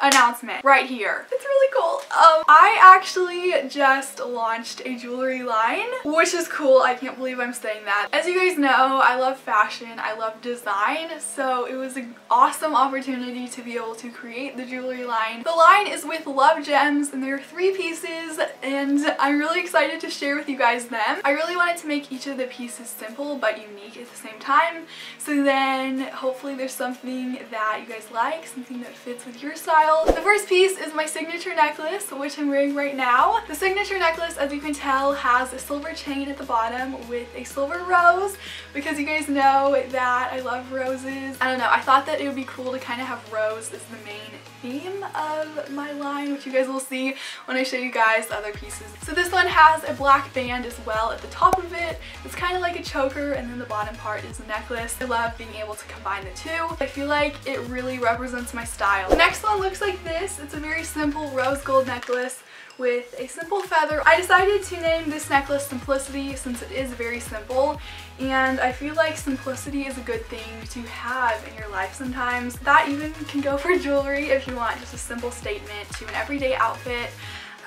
announcement right here. It's really cool. I actually just launched a jewelry line, which is cool. I can't believe I'm saying that. As you guys know, I love fashion, I love design, so it was an awesome opportunity to be able to create the jewelry line. The line is with Love Gems, and there are 3 pieces, and I'm really excited to share with you guys them. I really wanted to make each of the pieces simple but unique at the same time, so then hopefully there's something that you guys like, something that fits with your style. The first piece is my signature necklace, which I'm wearing right now. The signature necklace, as you can tell, has a silver chain at the bottom with a silver rose, because you guys know that I love roses. I don't know, I thought that it would be cool to kind of have rose as the main theme of my line, which you guys will see when I show you guys the other pieces. So this one has a black band as well at the top of it. It's kind of like a choker, and then the bottom part is the necklace. I love being able to combine the two. I feel like it really represents my style. The next one looks like this. It's a very simple rose gold necklace with a simple feather. I decided to name this necklace Simplicity since it is very simple, and I feel like simplicity is a good thing to have in your life sometimes. That even can go for jewelry if you want just a simple statement to an everyday outfit.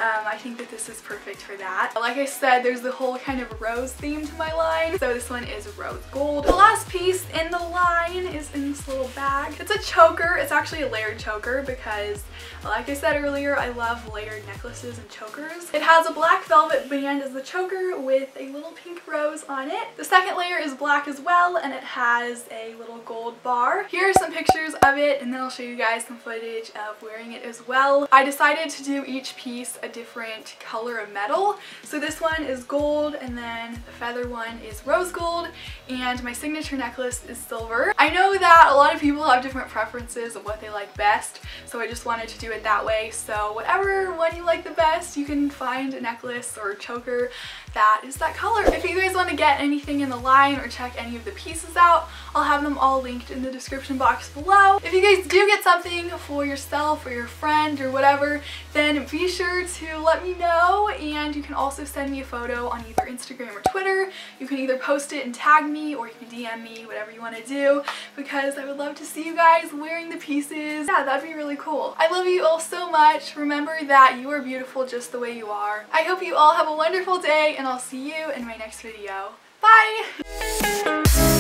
I think that this is perfect for that. Like I said, there's the whole kind of rose theme to my line, so this one is rose gold. The last piece in the line is in this little bag. It's a choker. It's actually a layered choker because, like I said earlier, I love layered necklaces and chokers. It has a black velvet band as the choker with a little pink rose on it. The second layer is black as well, and it has a little gold bar. Here are some pictures of it, and then I'll show you guys some footage of wearing it as well. I decided to do each piece a different color of metal. So this one is gold, and then the feather one is rose gold, and my signature necklace is silver. I know that a lot of people have different preferences of what they like best, so I just wanted to do it that way. So whatever one you like the best, you can find a necklace or a choker that is that color. If you guys want to get anything in the line or check any of the pieces out, I'll have them all linked in the description box below. If you guys do get something for yourself or your friend or whatever, then be sure to let me know, and you can also send me a photo on either Instagram or Twitter. You can either post it and tag me, or you can DM me, whatever you want to do, because I would love to see you guys wearing the pieces. Yeah, that'd be really cool. I love you all so much. Remember that you are beautiful just the way you are. I hope you all have a wonderful day, and I'll see you in my next video. Bye!